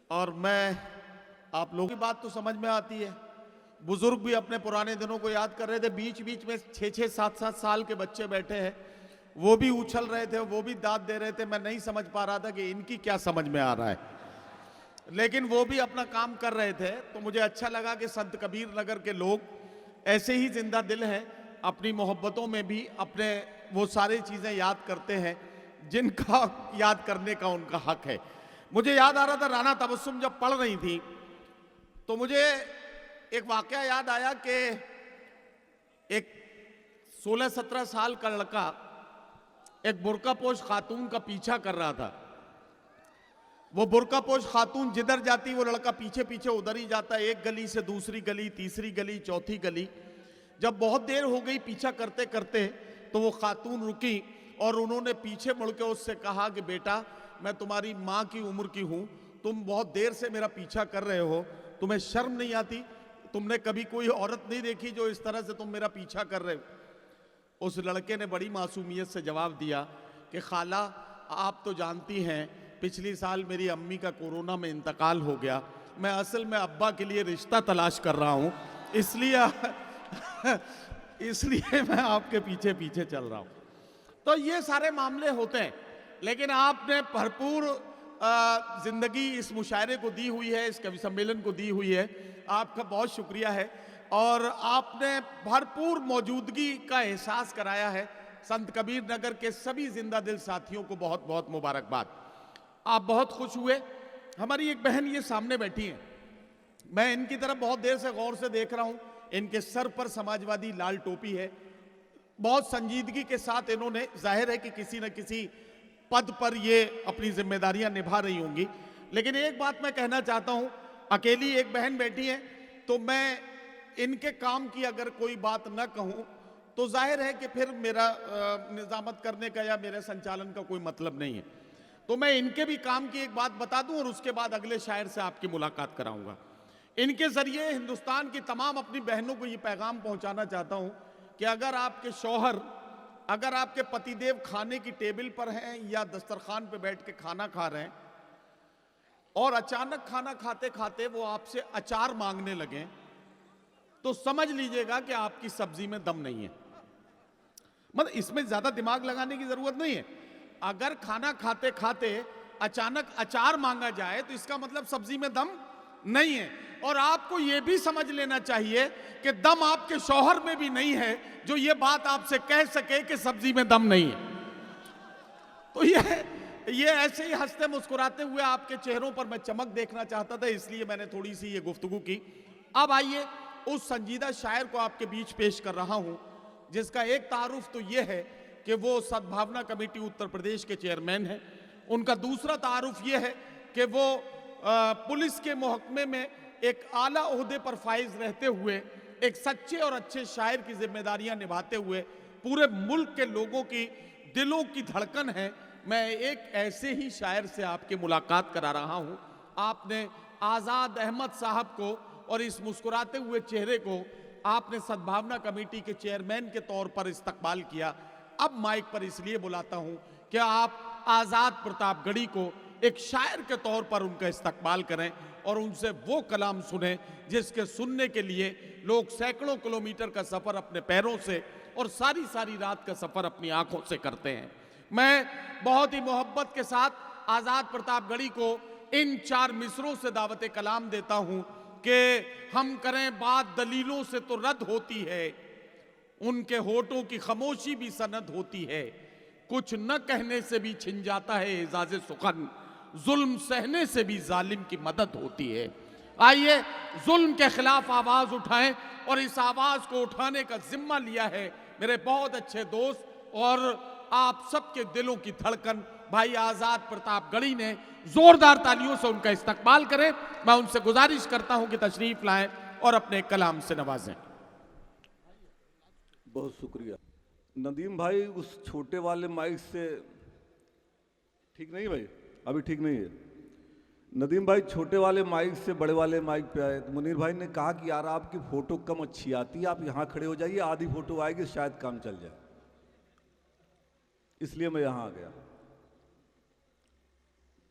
और मैं आप लोगों की बात तो समझ में आती है। बुजुर्ग भी अपने पुराने दिनों को याद कर रहे थे। बीच बीच में 6-6, 7-7 साल के बच्चे बैठे हैं, वो भी उछल रहे थे, वो भी दाद दे रहे थे। मैं नहीं समझ पा रहा था कि इनकी क्या समझ में आ रहा है, लेकिन वो भी अपना काम कर रहे थे। तो मुझे अच्छा लगा कि संत कबीर नगर के लोग ऐसे ही जिंदा दिल हैं, अपनी मोहब्बतों में भी अपने वो सारी चीज़ें याद करते हैं जिनका याद करने का उनका हक है। मुझे याद आ रहा था, राना तबस्सुम जब पढ़ रही थी तो मुझे एक वाकया याद आया कि एक 16-17 साल का लड़का एक बुर्कापोश खातून का पीछा कर रहा था। वो बुर्कापोश खातून जिधर जाती वो लड़का पीछे पीछे उधर ही जाता, एक गली से दूसरी गली, तीसरी गली, चौथी गली। जब बहुत देर हो गई पीछा करते करते तो वो खातून रुकी और उन्होंने पीछे मुड़ के उससे कहा कि बेटा, मैं तुम्हारी माँ की उम्र की हूँ, तुम बहुत देर से मेरा पीछा कर रहे हो, तुम्हें शर्म नहीं आती? तुमने कभी कोई औरत नहीं देखी जो इस तरह से तुम मेरा पीछा कर रहे हो? उस लड़के ने बड़ी मासूमियत से जवाब दिया कि खाला, आप तो जानती हैं पिछली साल मेरी अम्मी का कोरोना में इंतकाल हो गया। मैं असल में अब्बा के लिए रिश्ता तलाश कर रहा हूँ, इसलिए इसलिए मैं आपके पीछे पीछे चल रहा हूँ। तो ये सारे मामले होते हैं, लेकिन आपने भरपूर जिंदगी इस मुशायरे को दी हुई है, इस कवि सम्मेलन को दी हुई है। आपका बहुत शुक्रिया है और आपने भरपूर मौजूदगी का एहसास कराया है। संत कबीर नगर के सभी जिंदा दिल साथियों को बहुत बहुत मुबारकबाद। आप बहुत खुश हुए। हमारी एक बहन ये सामने बैठी है, मैं इनकी तरफ बहुत देर से गौर से देख रहा हूं। इनके सर पर समाजवादी लाल टोपी है। बहुत संजीदगी के साथ इन्होंने, जाहिर है कि किसी न किसी पद पर ये अपनी जिम्मेदारियां निभा रही होंगी। लेकिन एक बात मैं कहना चाहता हूं, अकेली एक बहन बैठी है तो मैं इनके काम की अगर कोई बात न कहूं तो जाहिर है कि फिर मेरा निजामत करने का या मेरे संचालन का कोई मतलब नहीं है। तो मैं इनके भी काम की एक बात बता दूं और उसके बाद अगले शायर से आपकी मुलाकात कराऊंगा। इनके जरिए हिंदुस्तान की तमाम अपनी बहनों को ये पैगाम पहुंचाना चाहता हूं कि अगर आपके शौहर, अगर आपके पतिदेव खाने की टेबल पर हैं या दस्तरखान पे बैठ के खाना खा रहे हैं और अचानक खाना खाते खाते वो आपसे अचार मांगने लगे, तो समझ लीजिएगा कि आपकी सब्जी में दम नहीं है। मतलब इसमें ज्यादा दिमाग लगाने की जरूरत नहीं है। अगर खाना खाते खाते अचानक अचार मांगा जाए तो इसका मतलब सब्जी में दम नहीं है। और आपको यह भी समझ लेना चाहिए कि दम आपके शौहर में भी नहीं है जो ये बात आपसे कह सके कि सब्जी में दम नहीं है। तो ये ऐसे ही हंसते मुस्कुराते हुए आपके चेहरों पर मैं चमक देखना चाहता था, इसलिए मैंने थोड़ी सी ये गुफ्तगू की। अब आइए उस संजीदा शायर को आपके बीच पेश कर रहा हूं जिसका एक तारुफ तो यह है कि वो सद्भावना कमेटी उत्तर प्रदेश के चेयरमैन हैं। उनका दूसरा तारुफ यह है कि वो पुलिस के महकमे में एक आला ओहदे पर फाइज रहते हुए एक सच्चे और अच्छे शायर की जिम्मेदारियां निभाते हुए पूरे मुल्क के लोगों की दिलों की धड़कन है। मैं एक ऐसे ही शायर से आपकी मुलाकात करा रहा हूं। आपने आजाद अहमद साहब को और इस मुस्कुराते हुए चेहरे को आपने सद्भावना कमेटी के चेयरमैन के तौर पर इस्तकबाल किया। अब माइक पर इसलिए बुलाता हूं कि आप आजाद प्रतापगढ़ी को एक शायर के तौर पर उनका इस्तकबाल करें और उनसे वो कलाम सुने जिसके सुनने के लिए लोग सैकड़ों किलोमीटर का सफर अपने पैरों से और सारी सारी रात का सफर अपनी आंखों से करते हैं। मैं बहुत ही मोहब्बत के साथ आजाद प्रतापगढ़ी को इन 4 मिसरों से दावत कलाम देता हूं कि हम करें बात दलीलों से तो रद्द होती है, उनके होठों की खामोशी भी सनद होती है, कुछ न कहने से भी छिन जाता है एजाज़े सुखन, जुल्म सहने से भी जालिम की मदद होती है। आइए जुल्म के खिलाफ आवाज उठाएं और इस आवाज को उठाने का जिम्मा लिया है मेरे बहुत अच्छे दोस्त और आप सबके दिलों की धड़कन भाई आजाद प्रतापगढ़ी ने। जोरदार तालियों से उनका इस्तकबाल करें। मैं उनसे गुजारिश करता हूं कि तशरीफ लाएं और अपने कलाम से नवाजें। बहुत शुक्रिया नदीम भाई। उस छोटे वाले माइक से ठीक नहीं भाई, अभी ठीक नहीं है। नदीम भाई छोटे वाले माइक से बड़े वाले माइक पे आए तो मुनीर भाई ने कहा कि यार आपकी फोटो कम अच्छी आती है, आप यहाँ खड़े हो जाइए, आधी फोटो आएगी शायद काम चल जाए, इसलिए मैं यहाँ आ गया।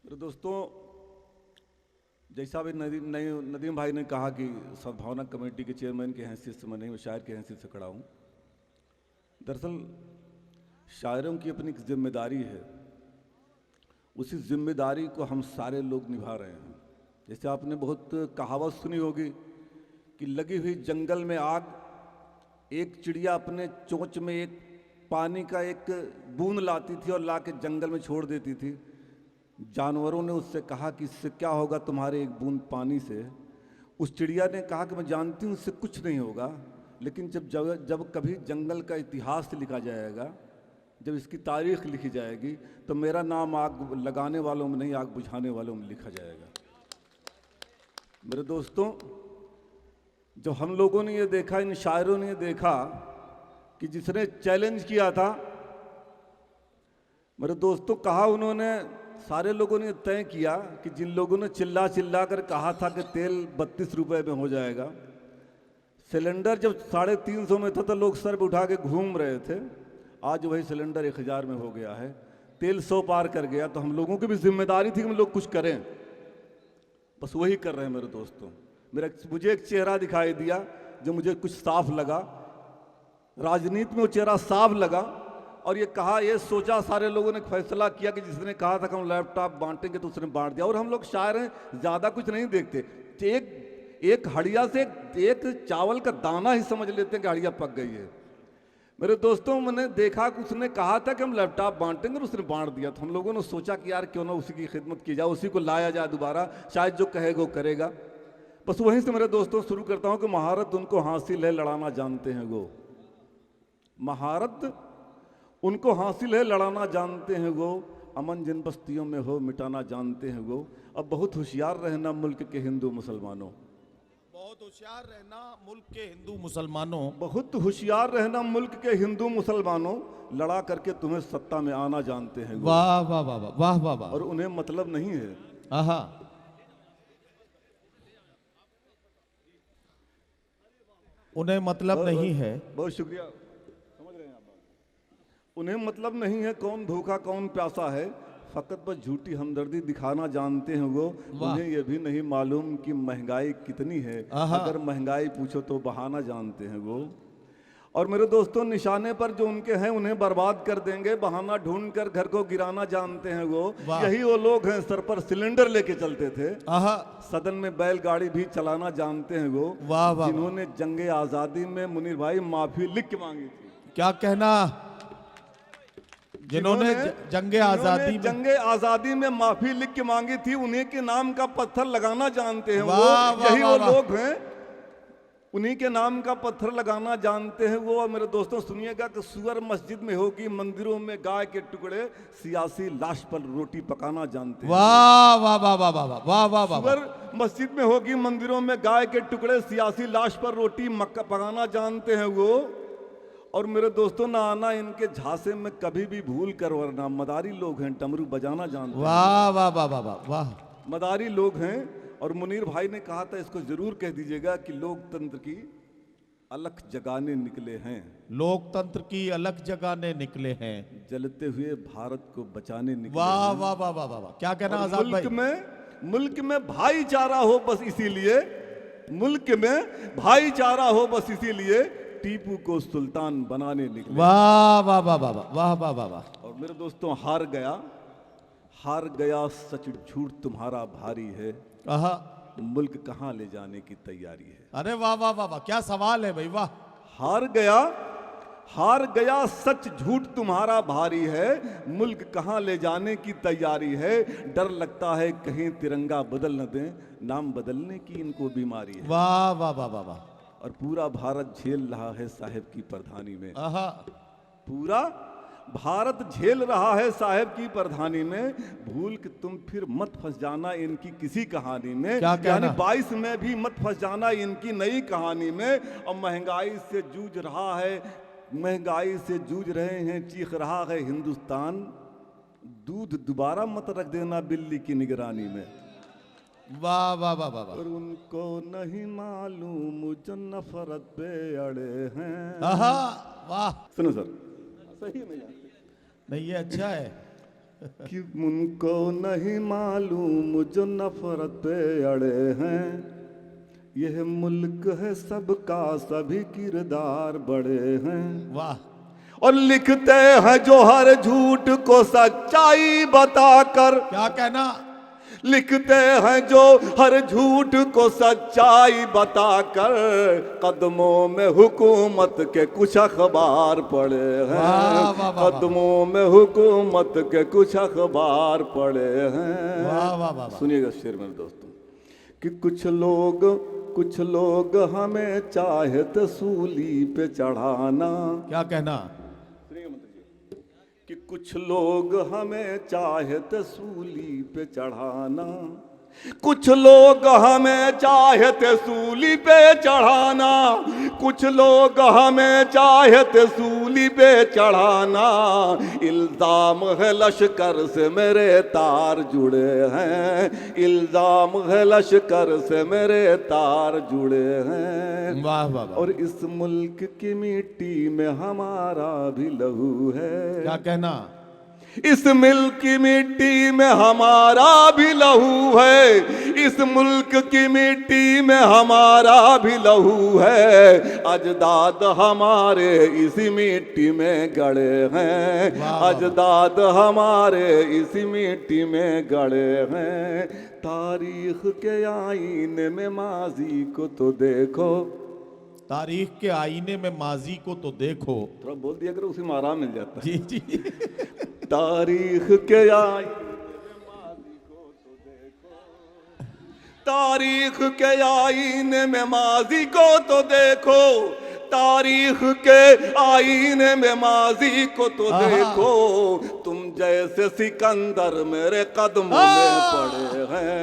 मेरे दोस्तों, जैसा भी नदीम भाई ने कहा कि सद्भावना कमेटी के चेयरमैन की हैसियत से मैं नहीं, शायर की हैसियत से खड़ा हूँ। दरअसल शायरों की अपनी एक जिम्मेदारी है, उसी जिम्मेदारी को हम सारे लोग निभा रहे हैं। जैसे आपने बहुत कहावत सुनी होगी कि लगी हुई जंगल में आग, एक चिड़िया अपने चोंच में एक पानी का एक बूंद लाती थी और ला के जंगल में छोड़ देती थी। जानवरों ने उससे कहा कि इससे क्या होगा तुम्हारे एक बूंद पानी से। उस चिड़िया ने कहा कि मैं जानती हूँ इससे कुछ नहीं होगा, लेकिन जब कभी जंगल का इतिहास लिखा जाएगा, जब इसकी तारीख लिखी जाएगी, तो मेरा नाम आग लगाने वालों में नहीं, आग बुझाने वालों में लिखा जाएगा। मेरे दोस्तों, जो हम लोगों ने ये देखा, इन शायरों ने ये देखा कि जिसने चैलेंज किया था, मेरे दोस्तों, कहा उन्होंने, सारे लोगों ने तय किया कि जिन लोगों ने चिल्ला चिल्ला कर कहा था कि तेल 32 रुपए में हो जाएगा, सिलेंडर जब 350 में था तो लोग सर पे उठा के घूम रहे थे। आज वही सिलेंडर 1000 में हो गया है, तेल 100 पार कर गया। तो हम लोगों की भी जिम्मेदारी थी कि हम लोग कुछ करें, बस वही कर रहे हैं। मेरे दोस्तों, मुझे एक चेहरा दिखाई दिया जो मुझे कुछ साफ लगा, राजनीति में वो चेहरा साफ लगा, और ये कहा, ये सोचा, सारे लोगों ने फैसला किया कि जिसने कहा था कि हम लैपटॉप बांटेंगे तो उसने बांट दिया। और हम लोग शायर हैं, ज़्यादा कुछ नहीं देखते, एक हड़िया से एक चावल का दाना ही समझ लेते हैं कि हड़िया पक गई है। मेरे दोस्तों, मैंने देखा कि उसने कहा था कि हम लैपटॉप बांटेंगे और उसने बांट दिया। तो हम लोगों ने सोचा कि यार क्यों ना उसी की खिदमत की जाए, उसी को लाया जाए दोबारा, शायद जो कहेगा वो करेगा। बस वहीं से मेरे दोस्तों शुरू करता हूँ कि महारत उनको हासिल है, लड़ाना जानते हैं वो। महारत उनको हासिल है, लड़ाना जानते हैं वो। अमन जिन बस्तियों में हो, मिटाना जानते हैं वो। अब बहुत होशियार रहना मुल्क के हिंदू मुसलमानों, बहुत होशियार रहना मुल्क के हिंदू मुसलमानों, बहुत होशियार रहना मुल्क के हिंदू मुसलमानों। लड़ा करके तुम्हें सत्ता में आना जानते हैं वो। वाह वाह वाह वाह वाह वाह वाह। और उन्हें मतलब नहीं है, आहा, उन्हें मतलब नहीं है। बहुत शुक्रिया, समझ रहे हैं आप। उन्हें मतलब नहीं है कौन भूखा कौन प्यासा है, फकत बस झूठी हमदर्दी दिखाना जानते हैं वो। उन्हें यह भी नहीं मालूम कि महंगाई कितनी है, अगर महंगाई पूछो तो बहाना जानते हैं वो। और मेरे दोस्तों, निशाने पर जो उनके हैं उन्हें बर्बाद कर देंगे, बहाना ढूंढ कर घर को गिराना जानते हैं वो। यही वो लोग हैं सर पर सिलेंडर लेके चलते थे, सदन में बैलगाड़ी भी चलाना जानते हैं वो। जिन्होंने जंगे आजादी में मुनीर भाई माफी लिख के मांगी थी। क्या कहना, जिन्होंने जंगे आजादी में माफी लिख के मांगी थी, उन्हीं के नाम का पत्थर लगाना जानते हैं वो। यही वो लोग हैं, उन्हीं के नाम का पत्थर लगाना जानते हैं वो। और मेरे दोस्तों सुनिएगा कि सुअर मस्जिद में होगी, मंदिरों में गाय के टुकड़े, सियासी लाश पर रोटी पकाना जानते हैं। वाह वाह वाह वाह वाह वाह वाह वाह। सुअर मस्जिद में होगी, मंदिरों में गाय के टुकड़े, सियासी लाश पर रोटी पकाना जानते हैं वो। और मेरे दोस्तों, ना आना इनके झांसे में कभी भी भूल कर, वरना मदारी लोग हैं, डमरू बजाना जानते हैं। वाह वाह वाह वाह वाह, मदारी लोग हैं। और मुनीर भाई ने कहा था, इसको जरूर कह दीजिएगा कि लोकतंत्र की अलख जगाने निकले हैं, लोकतंत्र की अलख जगाने निकले हैं, जलते हुए भारत को बचाने निकले। वाह वाह वाह वाह वाह। क्या कहना आजाद भाई। मुल्क में भाईचारा हो बस इसीलिए, मुल्क में भाईचारा हो बस इसीलिए, टीपू को सुल्तान बनाने निकले। वाह वाह वाह वाह वाह वाह वाह वाह। और मेरे दोस्तों, हार गया सच झूठ तुम्हारा भारी है, मुल्क कहां ले जाने की तैयारी है। अरे वाह वाह वाह वाह, क्या सवाल है भाई, वाह। हार गया सच झूठ तुम्हारा भारी है, मुल्क कहां ले जाने की तैयारी है। डर लगता है कहीं तिरंगा बदल न दें, नाम बदलने की इनको बीमारी है। वाह वाह वाह वाह वाह। और पूरा भारत झेल रहा है साहेब की प्रधानी में, पूरा भारत झेल रहा है साहेब की प्रधानी में। भूल के तुम फिर मत फंस जाना इनकी किसी कहानी में, यानी 22 में भी मत फंस जाना इनकी नई कहानी में। और महंगाई से जूझ रहे हैं, चीख रहा है हिंदुस्तान, दूध दोबारा मत रख देना बिल्ली की निगरानी में। वाह वाह वाह वाह। और उनको नहीं मालूम जो नफरत पे अड़े हैं। वाह। सुनो सर, सही नहीं नहीं, ये अच्छा है। कि उनको नहीं मालूम जो नफरत पे अड़े हैं, यह मुल्क है सबका, सभी किरदार बड़े हैं। वाह, और लिखते हैं जो हर झूठ को सच्चाई बताकर, क्या कहना। लिखते हैं जो हर झूठ को सच्चाई बताकर, कदमों में हुकूमत के कुछ अखबार पड़े हैं। वाह, वाह, वाह, कदमों में हुकूमत के कुछ अखबार पड़े हैं। वाह वाह वाह वाह। सुनिएगा शेर मेरे दोस्तों, कि कुछ लोग हमें चाहते सूली पे चढ़ाना। क्या कहना। कि कुछ लोग हमें चाहते सूली पे चढ़ाना, कुछ लोग हमें चाहते सूली पे चढ़ाना, कुछ लोग हमें चाहते सूली पे चढ़ाना। इल्जाम है लश्कर से मेरे तार जुड़े हैं, इल्जाम है लश्कर से मेरे तार जुड़े हैं। वाह वाह वाह। और इस मुल्क की मिट्टी में हमारा भी लहू है। क्या कहना। इस मुल्क की मिट्टी में हमारा भी लहू है, इस मुल्क की मिट्टी में हमारा भी लहू है। अजदाद हमारे इसी मिट्टी में गड़े हैं, अजदाद हमारे इसी मिट्टी में गड़े हैं। तारीख के आईने में माजी को तो देखो, तारीख के आईने में माजी को तो देखो। थोड़ा बोल दिया करो, उसी में आराम मिल जाता है। जी जी। तारीख के आईने में माजी को तो देखो, तारीख के आईने में माजी को तो देखो, तारीख के आईने में माजी को तो देखो। तुम जैसे सिकंदर मेरे कदमों में पड़े हैं,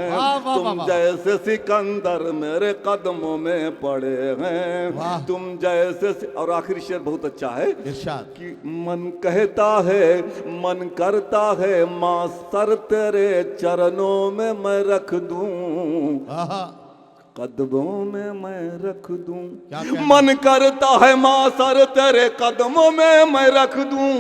तुम जैसे सिकंदर मेरे कदमों में पड़े हैं, तुम जैसे। और आखिरी शेर बहुत अच्छा है, इरशाद। कि मन कहता है, मन करता है, माँ सर तेरे चरणों में मैं रख दूं, कदमों में मैं रख दूं। मन करता है माँ सर तेरे कदमों में मैं रख दूं,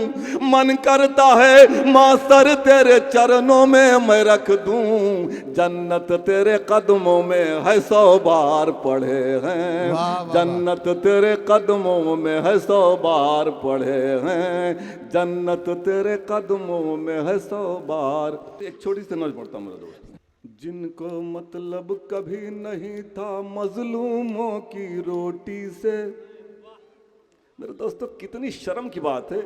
मन करता है माँ सर तेरे चरणों में मैं रख दूं। जन्नत तेरे कदमों में है 100 बार पढ़े हैं, जन्नत तेरे कदमों में है 100 बार पढ़े हैं, जन्नत तेरे कदमों में है 100 बार। एक छोटी सी नज़र पढ़ता हूं मेरे दोस्त। जिनको मतलब कभी नहीं था मजलूमों की रोटी से। मेरे दोस्तों, कितनी शर्म की बात है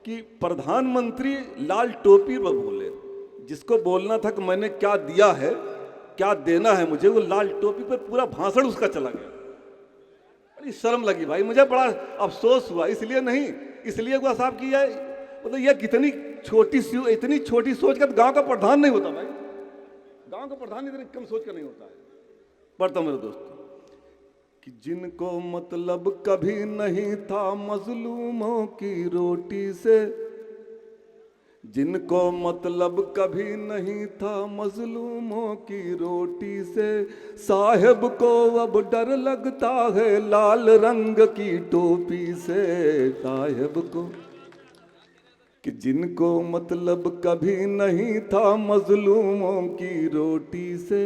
कि प्रधानमंत्री लाल टोपी पर बोले, जिसको बोलना था कि मैंने क्या दिया है, क्या देना है मुझे, वो लाल टोपी पर पूरा भाषण उसका चला गया। बड़ी शर्म लगी भाई, मुझे बड़ा अफसोस हुआ। इसलिए नहीं, इसलिए हुआ साहब की है, मतलब यह कितनी इतनी छोटी सोच का गांव का प्रधान नहीं होता भाई, गांव का प्रधान इतनी कम सोच का नहीं होता है। पढ़ता हूं मेरे दोस्तों, कि जिनको मतलब कभी नहीं था मजलूमों की रोटी से, जिनको मतलब कभी नहीं था मजलूमों की रोटी से, साहिब को अब डर लगता है लाल रंग की टोपी से। साहिब को, कि जिनको मतलब कभी नहीं था मजलूमों की रोटी से,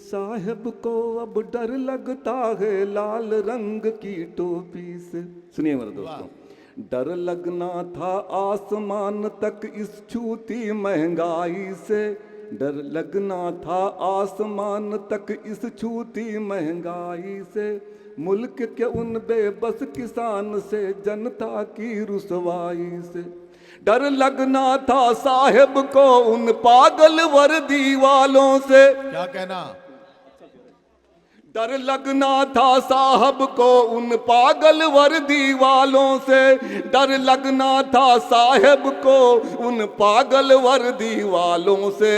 साहिब को अब डर लगता है लाल रंग की टोपी से। सुनिए मेरे दोस्तों, डर लगना था आसमान तक इस छूती महंगाई से, डर लगना था आसमान तक इस छूती महंगाई से, मुल्क के उन बेबस किसान से, जनता की रुसवाई से। डर लगना था साहिब को उन पागल वर्दी वालों से। क्या कहना। डर लगना था साहब को उन पागल वर्दी वालों से, डर लगना था साहब को उन पागल वर्दी वालों से,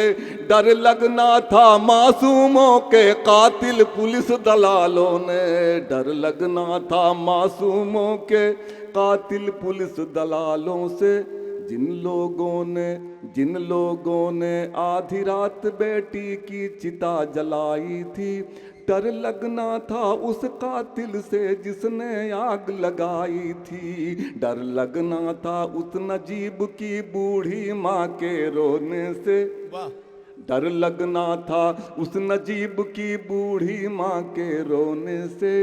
डर लगना था मासूमों के कातिल पुलिस दलालों ने, डर लगना था मासूमों के कातिल पुलिस दलालों से। जिन लोगों ने आधी रात बेटी की चिता जलाई थी, डर लगना था उस कातिल से जिसने आग लगाई थी, डर लगना था उस नजीब की बूढ़ी माँ के रोने से, वाह, डर लगना था उस नजीब की बूढ़ी माँ के रोने से,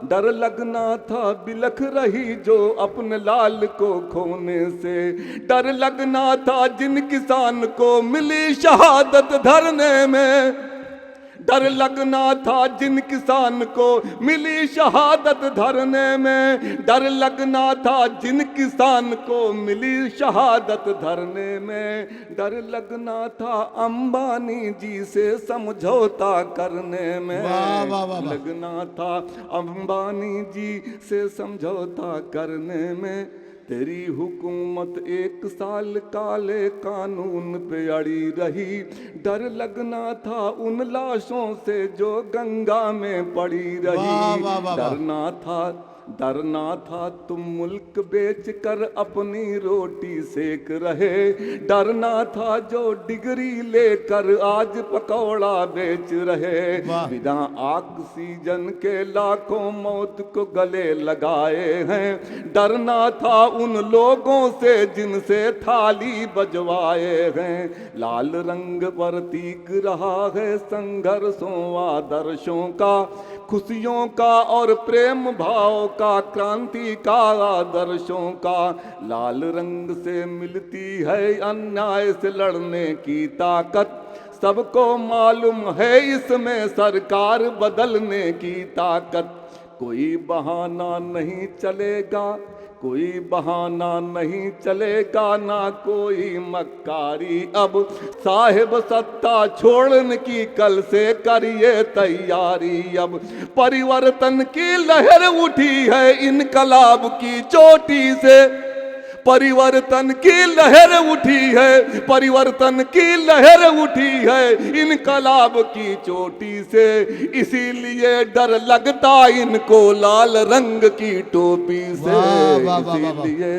डर लगना था बिलख रही जो अपने लाल को खोने से, डर लगना था जिन किसान को मिली शहादत धरने में, डर लगना था जिन किसान को मिली शहादत धरने में, डर लगना था जिन किसान को मिली शहादत धरने में, डर लगना था अंबानी जी से समझौता करने में, वाह, वाह, वाह, वाह। लगना था अंबानी जी से समझौता करने में। तेरी हुकूमत 1 साल काले कानून पे अड़ी रही, डर लगना था उन लाशों से जो गंगा में पड़ी वाह, रही, वाह, वाह, वाह। डरना था तुम मुल्क बेच कर अपनी रोटी सेक रहे, डरना था जो डिग्री लेकर आज पकौड़ा बेच रहे, वाह। बिना ऑक्सीजन के लाखों मौत को गले लगाए हैं, डरना था उन लोगों से जिनसे थाली बजवाए हैं। लाल रंग प्रतीक रहा है संघर्षों आदर्शों का, खुशियों का और प्रेम भाव का, क्रांति का आदर्शों का। लाल रंग से मिलती है अन्याय से लड़ने की ताकत, सबको मालूम है इसमें सरकार बदलने की ताकत। कोई बहाना नहीं चलेगा, कोई बहाना नहीं चलेगा, ना कोई मक्कारी अब, साहिब सत्ता छोड़ने की कल से करिए तैयारी अब। परिवर्तन की लहर उठी है इनकलाब की चोटी से, परिवर्तन की लहर उठी है, परिवर्तन की लहर उठी है इनकलाब की चोटी से, इसीलिए डर लगता इनको लाल रंग की टोपी से, वाह, वाह, वाह, वाह, वाह। इसीलिए